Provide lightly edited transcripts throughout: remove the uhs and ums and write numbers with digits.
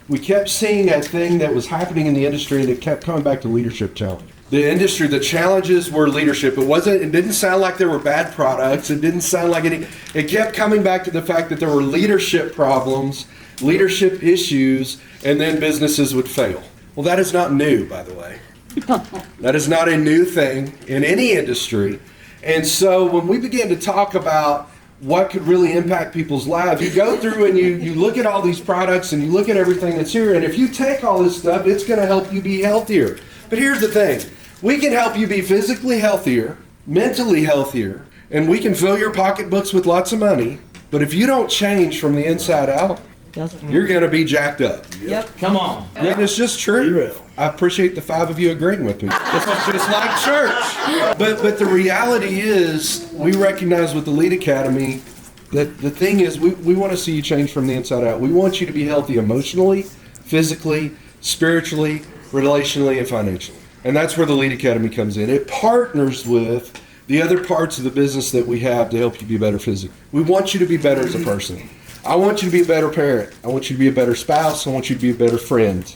we kept seeing a thing that was happening in the industry, and it kept coming back to leadership challenge. The industry, the challenges were leadership. It didn't sound like there were bad products. It didn't sound like it kept coming back to the fact that there were leadership problems, leadership issues, and then businesses would fail. Well, that is not new, by the way. That is not a new thing in any industry. And so when we began to talk about what could really impact people's lives, you go through and you look at all these products and you look at everything that's here, and if you take all this stuff, it's going to help you be healthier. But here's the thing. We can help you be physically healthier, mentally healthier, and we can fill your pocketbooks with lots of money. But if you don't change from the inside out, you're going to be jacked up. Yep. Come on. And it's just true. I appreciate the 5 of you agreeing with me. It's just like church. But the reality is, we recognize with the L.E.A.D Academy that the thing is, we want to see you change from the inside out. We want you to be healthy emotionally, physically, spiritually, relationally, and financially. And that's where the L.E.A.D Academy comes in. It partners with the other parts of the business that we have to help you be better physically. We want you to be better as a person. I want you to be a better parent. I want you to be a better spouse. I want you to be a better friend.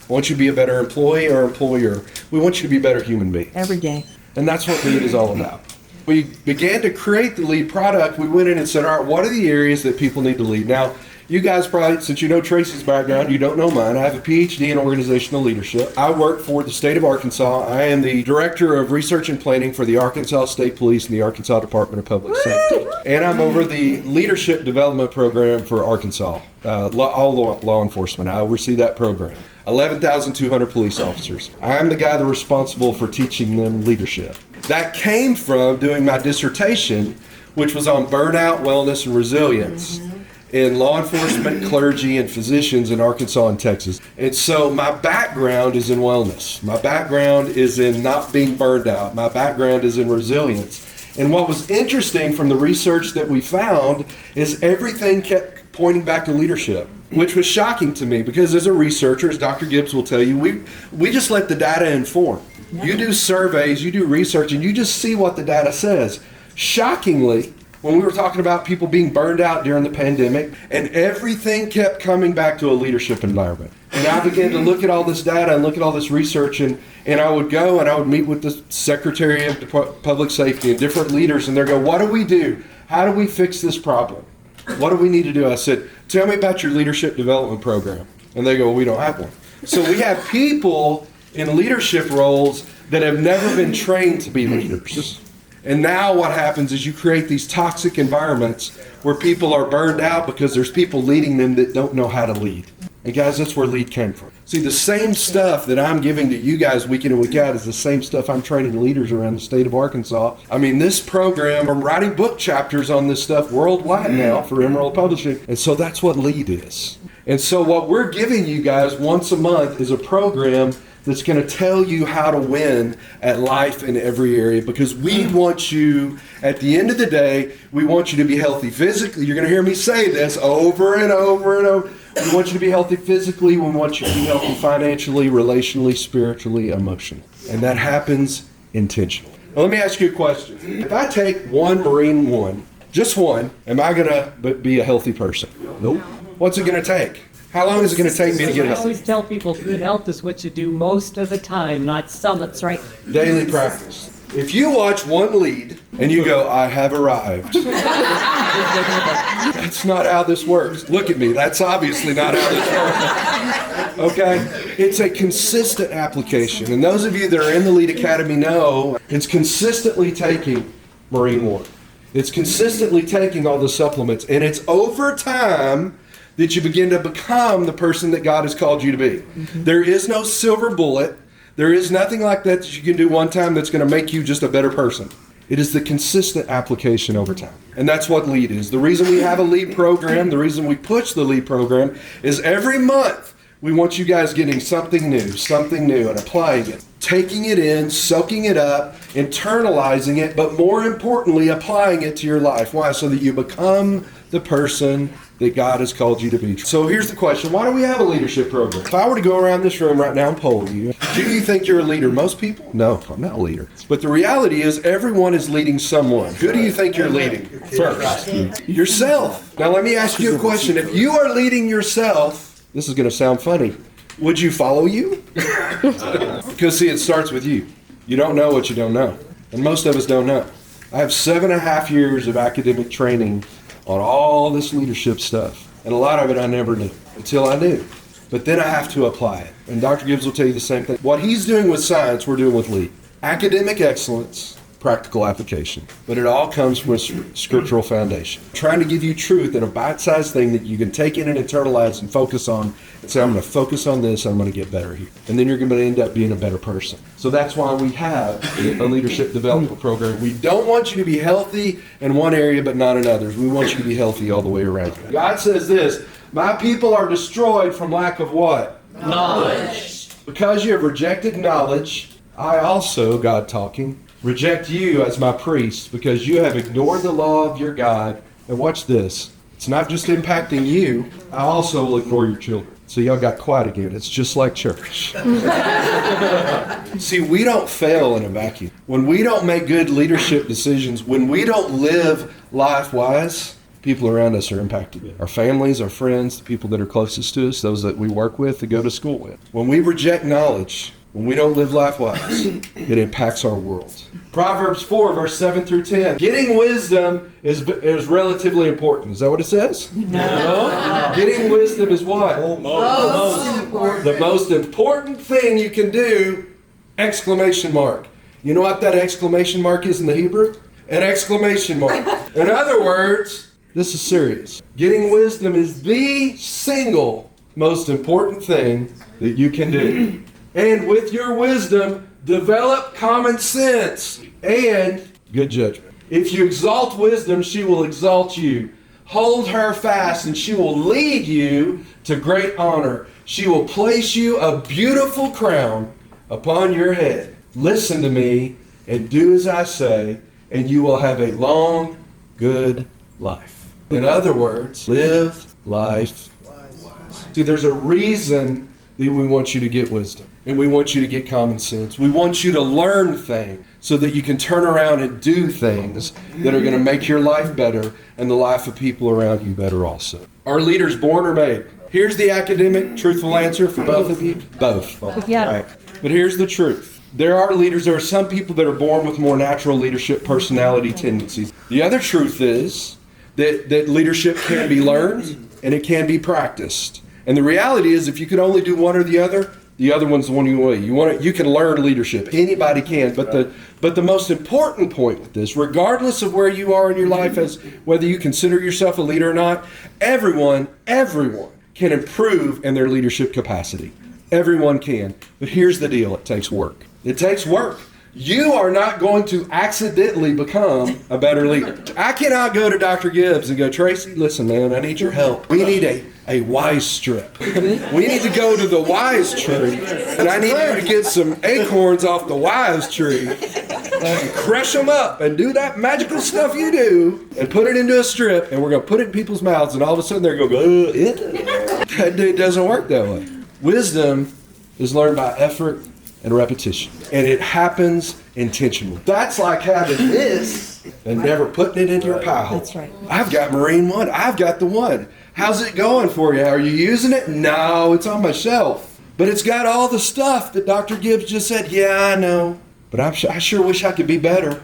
I want you to be a better employee or employer. We want you to be a better human being. Every day. And that's what L.E.A.D is all about. We began to create the L.E.A.D product. We went in and said, all right, what are the areas that people need to lead? Now, you guys probably, since you know Tracy's background, you don't know mine. I have a PhD in organizational leadership. I work for the state of Arkansas. I am the director of research and planning for the Arkansas State Police and the Arkansas Department of Public Safety. And I'm over the leadership development program for Arkansas, all law enforcement. I oversee that program. 11,200 police officers. I'm the guy that's responsible for teaching them leadership. That came from doing my dissertation, which was on burnout, wellness, and resilience in law enforcement, clergy, and physicians in Arkansas and Texas. And so my background is in wellness. My background is in not being burned out. My background is in resilience. And what was interesting from the research that we found is everything kept pointing back to leadership, which was shocking to me because as a researcher, as Dr. Gibbs will tell you, we just let the data inform. You do surveys, you do research, and you just see what the data says. Shockingly, when we were talking about people being burned out during the pandemic, and everything kept coming back to a leadership environment. And I began to look at all this data and look at all this research, and I would go and I would meet with the Secretary of Public Safety and different leaders, and they'd go, what do we do? How do we fix this problem? What do we need to do? I said, tell me about your leadership development program. And they go, well, we don't have one. So we have people in leadership roles that have never been trained to be leaders. And now what happens is you create these toxic environments where people are burned out because there's people leading them that don't know how to lead. And guys, that's where L.E.A.D came from. See, the same stuff that I'm giving to you guys week in and week out is the same stuff I'm training leaders around the state of Arkansas. I mean, this program, I'm writing book chapters on this stuff worldwide now for Emerald Publishing. And so that's what L.E.A.D is. And so what we're giving you guys once a month is a program that's going to tell you how to win at life in every area, because we want you, at the end of the day, we want you to be healthy physically. You're going to hear me say this over and over and over. We want you to be healthy physically. We want you to be healthy financially, relationally, spiritually, emotionally. And that happens intentionally. Now, let me ask you a question. If I take one Marine One, just one, am I going to be a healthy person? Nope. What's it going to take? How long is it going to take me to get I healthy? always tell people good health is what you do most of the time, not some. That's right. Daily practice. If you watch one L.E.A.D and you go, I have arrived. That's not how this works. Look at me. That's obviously not how this works. Okay? It's a consistent application. And those of you that are in the L.E.A.D Academy know it's consistently taking Marine One. It's consistently taking all the supplements. And it's over time that you begin to become the person that God has called you to be. There is no silver bullet. There is nothing like that you can do one time that's going to make you just a better person. It is the consistent application over time. And that's what L.E.A.D is. The reason we have a L.E.A.D program, the reason we push the L.E.A.D program is every month we want you guys getting something new and applying it. Taking it in, soaking it up, internalizing it, but more importantly, applying it to your life. Why? So that you become the person that God has called you to be. So here's the question. Why do we have a leadership program? If I were to go around this room right now and poll you, do you think you're a leader? Most people? No, I'm not a leader. But the reality is everyone is leading someone. Who do you think you're leading first? Yourself. Now let me ask you a question. If you are leading yourself, This is going to sound funny. Would you follow you? Because see, it starts with you. You don't know what you don't know. And most of us don't know. I have 7.5 years of academic training on all this leadership stuff. And a lot of it I never knew until I knew. But then I have to apply it. And Dr. Gibbs will tell you the same thing. What he's doing with science, we're doing with LEAD. Academic excellence, practical application. But it all comes from a scriptural foundation. Trying to give you truth in a bite-sized thing that you can take in and internalize and focus on and say, I'm going to focus on this, I'm going to get better here. And then you're going to end up being a better person. So that's why we have a leadership development program. We don't want you to be healthy in one area but not in others. We want you to be healthy all the way around. God says this, my people are destroyed from lack of what? Knowledge. Because you have rejected knowledge, I also, God talking, reject you as my priest because you have ignored the law of your God. And watch this. It's not just impacting you. I also will ignore your children. So y'all got quiet again. It's just like church. See, we don't fail in a vacuum. When we don't make good leadership decisions, when we don't live life wise, people around us are impacted. Our families, our friends, the people that are closest to us, those that we work with, that go to school with. When we reject knowledge, when we don't live life wise, it impacts our world. Proverbs 4, verse 7 through 10. Getting wisdom is relatively important. Is that what it says? No. Getting wisdom is what? The most important thing you can do, exclamation mark. You know what that exclamation mark is in the Hebrew? An exclamation mark. In other words, this is serious. Getting wisdom is the single most important thing that you can do. And with your wisdom, develop common sense and good judgment. If you exalt wisdom, she will exalt you. Hold her fast, and she will lead you to great honor. She will place you a beautiful crown upon your head. Listen to me and do as I say, and you will have a long, good life. In other words, live life wise. See, there's a reason that we want you to get wisdom. And we want you to get common sense. We want you to learn things so that you can turn around and do things that are going to make your life better and the life of people around you better also. Are leaders born or made? Here's the academic, truthful answer for both of you. Both. Yeah. Right. But here's the truth. There are leaders, there are some people that are born with more natural leadership personality tendencies. The other truth is that leadership can be learned and it can be practiced. And the reality is if you could only do one or the other one's the one you want. You can learn leadership. Anybody can. But the most important point with this, regardless of where you are in your life, as whether you consider yourself a leader or not, everyone can improve in their leadership capacity. Everyone can. But here's the deal. It takes work. It takes work. You are not going to accidentally become a better leader. I cannot go to Dr. Gibbs and go, Tracy, listen, man, I need your help. We need a wise strip. We need to go to the wise tree, and I need you to get some acorns off the wise tree and crush them up and do that magical stuff you do and put it into a strip, and we're going to put it in people's mouths, and all of a sudden they're going to go, it doesn't work that way. Wisdom is learned by effort and repetition. And it happens intentionally. That's like having this and never putting it in your pie hole. That's right. I've got Marine One. I've got the one. How's it going for you? Are you using it? No, it's on my shelf. But it's got all the stuff that Dr. Gibbs just said. Yeah, I know. But I sure wish I could be better.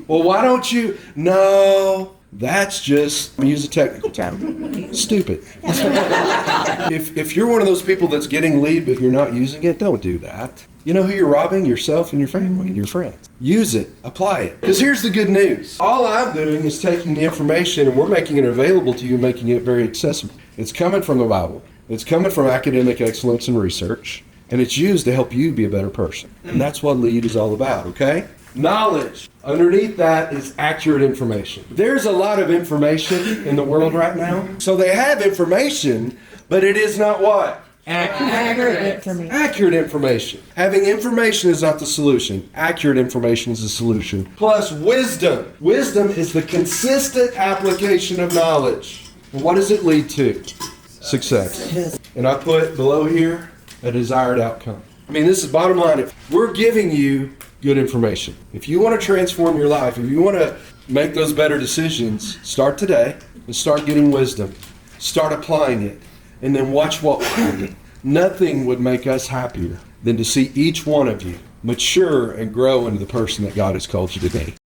Well, why don't you? No. That's just, use a technical term, stupid. If you're one of those people that's getting lead but you're not using it, don't do that. You know who you're robbing? Yourself and your family and your friends. Use it. Apply it. Because here's the good news. All I'm doing is taking the information and we're making it available to you, making it very accessible. It's coming from the Bible. It's coming from academic excellence and research. And it's used to help you be a better person. And that's what LEAD is all about, okay? Knowledge. Underneath that is accurate information. There's a lot of information in the world right now. So they have information, but it is not what? Accurate information. Accurate information. Having information is not the solution. Accurate information is the solution. Plus wisdom. Wisdom is the consistent application of knowledge. And what does it lead to? Success. And I put below here a desired outcome. I mean, this is bottom line. If we're giving you good information. If you want to transform your life, if you want to make those better decisions, start today and start getting wisdom. Start applying it. and then watch what would happen. Nothing would make us happier than to see each one of you mature and grow into the person that God has called you to be.